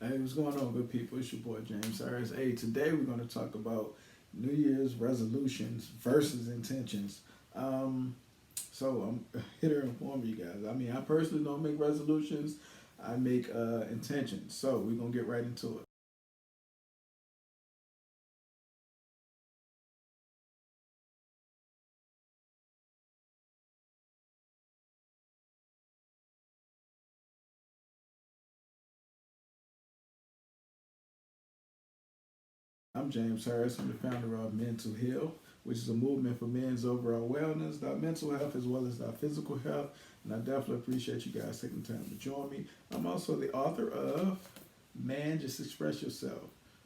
Hey, what's going on, good people? It's your boy James Harris. Hey, today we're going to talk about New Year's resolutions versus intentions. Um, I'm here to inform you guys. I mean, I personally don't make resolutions. I make intentions. So we're gonna get right into it. I'm James Harris. I'm the founder of Mental Heal, which is a movement for men's overall wellness, our mental health as well as our physical health. And I definitely appreciate you guys taking the time to join me. I'm also the author of Man Just Express Yourself,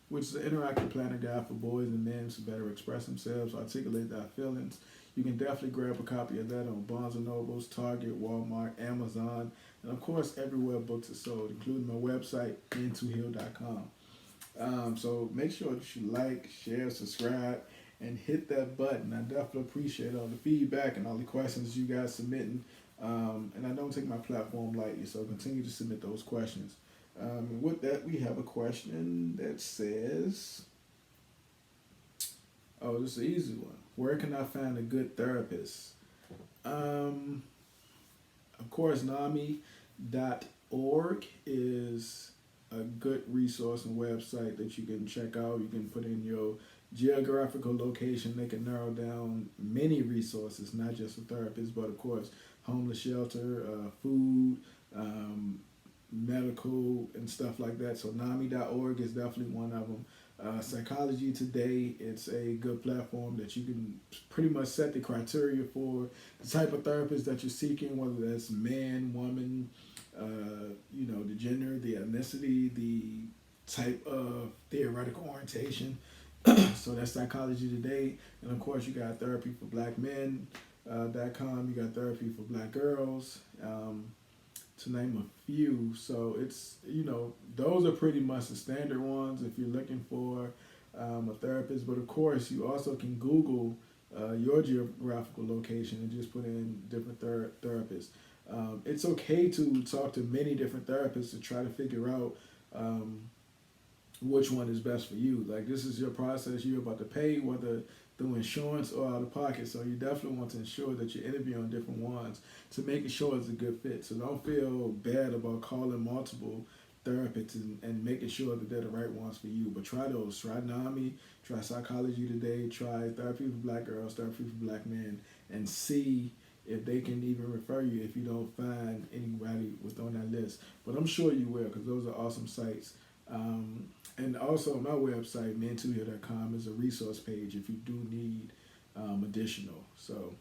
which is an interactive planner guide for boys and men to better express themselves, articulate their feelings. You can definitely grab a copy of that on Barnes& and Nobles, Target, Walmart, Amazon, and of course everywhere books are sold, including my website, intoheal.com. So make sure that you like, share, subscribe, and hit that button. I definitely appreciate all the feedback and all the questions you guys submitting. And I don't take my platform lightly, so continue to submit those questions. With that, we have a question that says, "Oh, this is an easy one. Where can I find a good therapist?" Um, of course, NAMI.org is a good resource and website that you can check out. You can put in your geographical location. They can narrow down many resources, not just a therapist, but of course, homeless shelter, food, medical, and stuff like that. So NAMI.org is definitely one of them. Psychology Today, it's a good platform that you can pretty much set the criteria for the type of therapist that you're seeking, whether that's man, woman, the gender, the ethnicity, the type of theoretical orientation. So that's Psychology Today. And of course, you got Therapy for Black Men. .com. You got Therapy for Black Girls, to name a few. So it's, those are pretty much the standard ones if you're looking for a therapist. But of course, you also can Google your geographical location and just put in different therapists. It's okay to talk to many different therapists to try to figure out which one is best for you. Like, this is your process you're about to pay, whether through insurance or out of pocket. So you definitely want to ensure that you're interviewing different ones to make sure it's a good fit. So don't feel bad about calling multiple therapists and making sure that they're the right ones for you. But try those. Try NAMI, try Psychology Today, try Therapy for Black Girls, Therapy for Black Men, and see if they can even refer you if you don't find anybody within that list. But I'm sure you will, because those are awesome sites. And also, my website, mentoheal.com, is a resource page if you do need additional. So,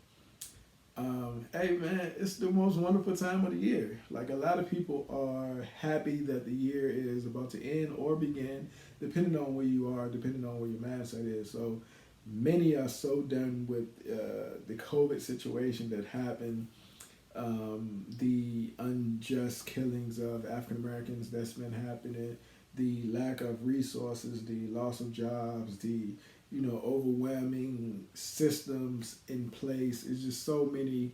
hey man, it's the most wonderful time of the year. Like, a lot of people are happy that the year is about to end or begin, depending on where you are, depending on where your mindset is. So, many are so done with the COVID situation that happened, the unjust killings of African Americans that's been happening, the lack of resources, the loss of jobs, the overwhelming systems in place. It's just so many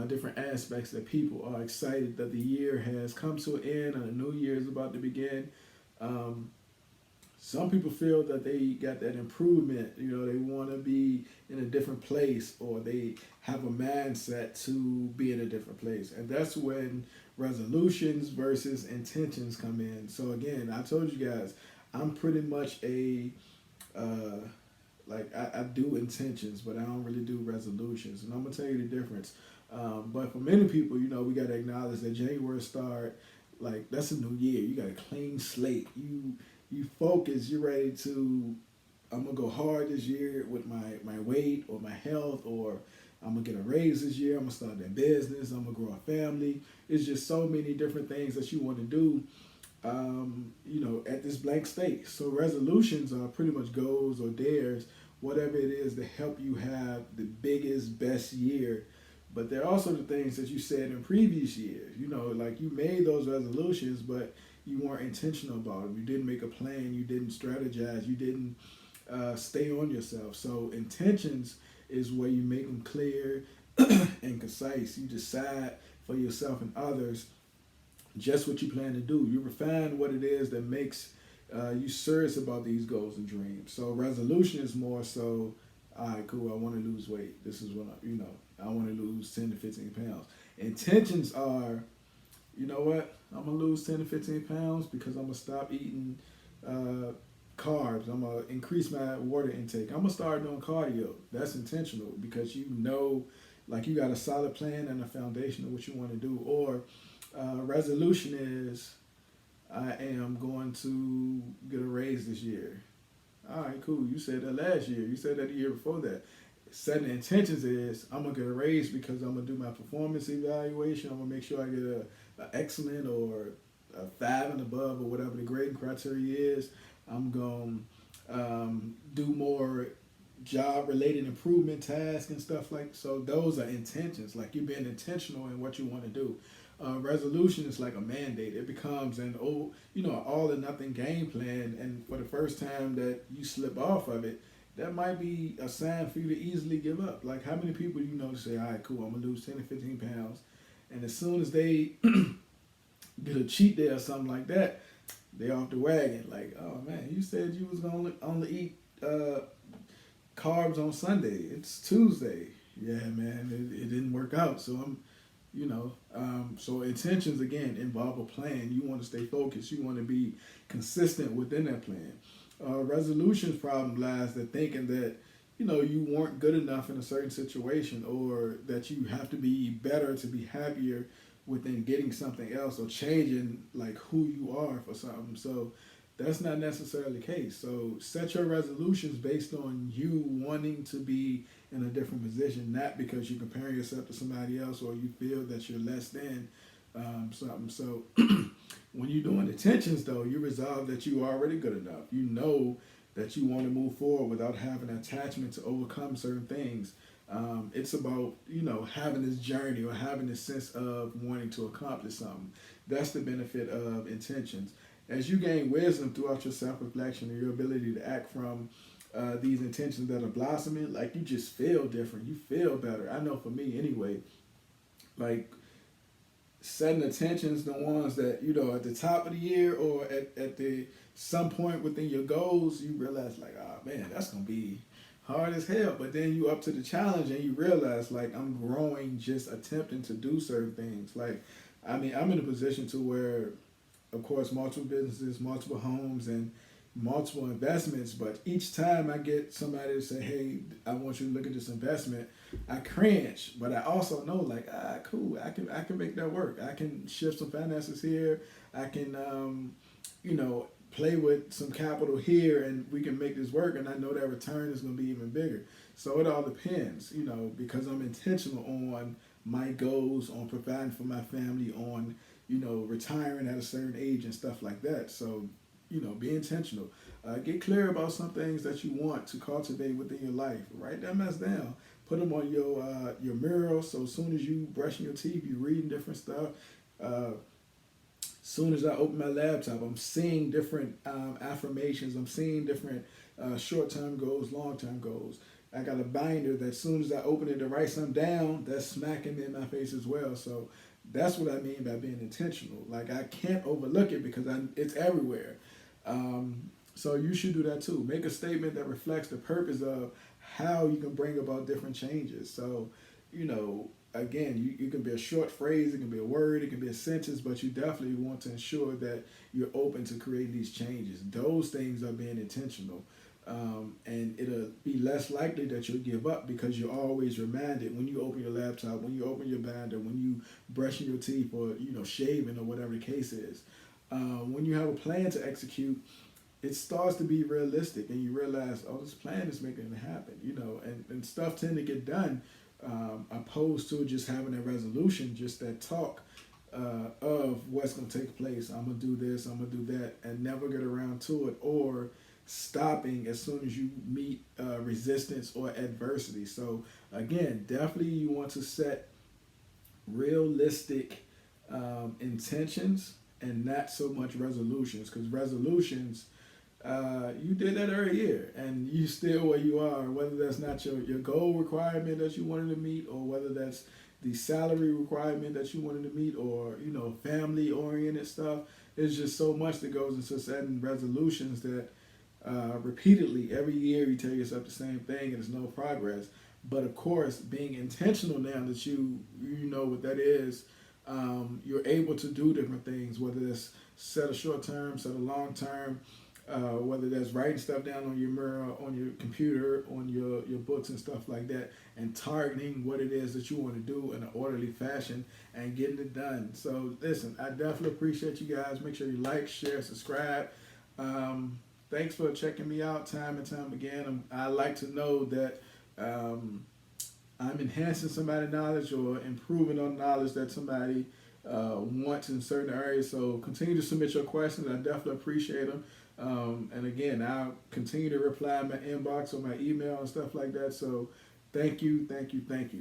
different aspects that people are excited that the year has come to an end and a new year is about to begin. Um, some people feel that they got that improvement. They want to be in a different place, or they have a mindset to be in a different place. And that's when resolutions versus intentions come in. So again, I told you guys, I'm pretty much uh, I do intentions, but I don't really do resolutions. And I'm going to tell you the difference. But for many people, we got to acknowledge that January start, like, that's a new year. You got a clean slate. You focus, you're ready to, I'm gonna go hard this year with my weight or my health, or I'm gonna get a raise this year, I'm gonna start that business, I'm gonna grow a family. It's just so many different things that you want to do, at this blank state. So resolutions are pretty much goals or dares, whatever it is to help you have the biggest, best year. But they're also the things that you said in previous years. Like, you made those resolutions, but you weren't intentional about them. You didn't make a plan. You didn't strategize. You didn't stay on yourself. So intentions is where you make them clear and concise. You decide for yourself and others just what you plan to do. You refine what it is that makes you serious about these goals and dreams. So resolution is more so, all right, cool. I want to lose weight. This is what I want to lose 10 to 15 pounds. Intentions are, you know what? I'm gonna lose 10 to 15 pounds because I'm gonna stop eating carbs. I'm gonna increase my water intake. I'm gonna start doing cardio. That's intentional because like you got a solid plan and a foundation of what you want to do. Or resolution is, I am going to get a raise this year. All right, cool. You said that last year. You said that the year before that. Setting intentions is, I'm gonna get a raise because I'm gonna do my performance evaluation. I'm gonna make sure I get a excellent or a 5 and above or whatever the grading criteria is. I'm gonna do more job related improvement tasks and stuff like so. Those are intentions. Like you're being intentional in what you want to do. Resolution is like a mandate. It becomes an all or nothing game plan. And for the first time that you slip off of it, that might be a sign for you to easily give up. Like how many people you know say, all right, cool, I'm gonna lose 10 to 15 pounds, and as soon as they get a cheat day or something like that, they off the wagon. Like, oh man, you said you was gonna only eat carbs on Sunday. It's Tuesday. Yeah, man, it didn't work out. So so intentions again involve a plan. You want to stay focused. You want to be consistent within that plan. Resolutions problem lies that thinking that you weren't good enough in a certain situation, or that you have to be better to be happier within getting something else, or changing like who you are for something. So that's not necessarily the case. So set your resolutions based on you wanting to be in a different position, not because you're comparing yourself to somebody else or you feel that you're less than something. So when you're doing intentions, though, you resolve that you are already good enough. You know that you want to move forward without having an attachment to overcome certain things. It's about having this journey or having this sense of wanting to accomplish something. That's the benefit of intentions. As you gain wisdom throughout your self-reflection and your ability to act from these intentions that are blossoming, like you just feel different. You feel better. I know for me anyway, like setting intentions, the ones that, at the top of the year or at the some point within your goals, you realize like, oh man, that's going to be hard as hell. But then you up to the challenge and you realize like I'm growing just attempting to do certain things. Like, I mean, I'm in a position to where, of course, multiple businesses, multiple homes, and multiple investments. But each time I get somebody to say, hey, I want you to look at this investment, I cringe. But I also know like, cool, I can make that work. I can shift some finances here. I can, play with some capital here and we can make this work. And I know that return is going to be even bigger. So it all depends, because I'm intentional on my goals, on providing for my family, on retiring at a certain age and stuff like that. So, be intentional. Get clear about some things that you want to cultivate within your life. Write that mess down. Put them on your mirror. So as soon as you brushing your teeth, you reading different stuff. Soon as I open my laptop, I'm seeing different affirmations. I'm seeing different short-term goals, long-term goals. I got a binder that as soon as I open it to write something down, that's smacking me in my face as well. So that's what I mean by being intentional. Like I can't overlook it because it's everywhere. So you should do that too. Make a statement that reflects the purpose of how you can bring about different changes. So, again, you can be a short phrase, it can be a word, it can be a sentence, but you definitely want to ensure that you're open to creating these changes. Those things are being intentional. And it'll be less likely that you'll give up because you're always reminded when you open your laptop, when you open your binder, when you brushing your teeth or, shaving or whatever the case is. When you have a plan to execute, it starts to be realistic and you realize, oh, this plan is making it happen, and stuff tend to get done opposed to just having a resolution, just that talk of what's going to take place. I'm going to do this, I'm going to do that, and never get around to it, or stopping as soon as you meet resistance or adversity. So again, definitely you want to set realistic intentions and not so much resolutions, because resolutions, you did that every year and you still where you are, whether that's not your goal requirement that you wanted to meet, or whether that's the salary requirement that you wanted to meet, or family oriented stuff. It's just so much that goes into setting resolutions that repeatedly every year you tell yourself the same thing and there's no progress. But of course, being intentional now that you know what that is, you're able to do different things, whether it's set a short term, set a long term, whether that's writing stuff down on your mirror, on your computer, on your books and stuff like that, and targeting what it is that you want to do in an orderly fashion and getting it done. So listen, I definitely appreciate you guys. Make sure you like, share, subscribe. Thanks for checking me out time and time again. I like to know that I'm enhancing somebody's knowledge or improving on knowledge that somebody wants in certain areas. So continue to submit your questions. I definitely appreciate them. And again, I'll continue to reply in my inbox or my email and stuff like that. So thank you, thank you, thank you.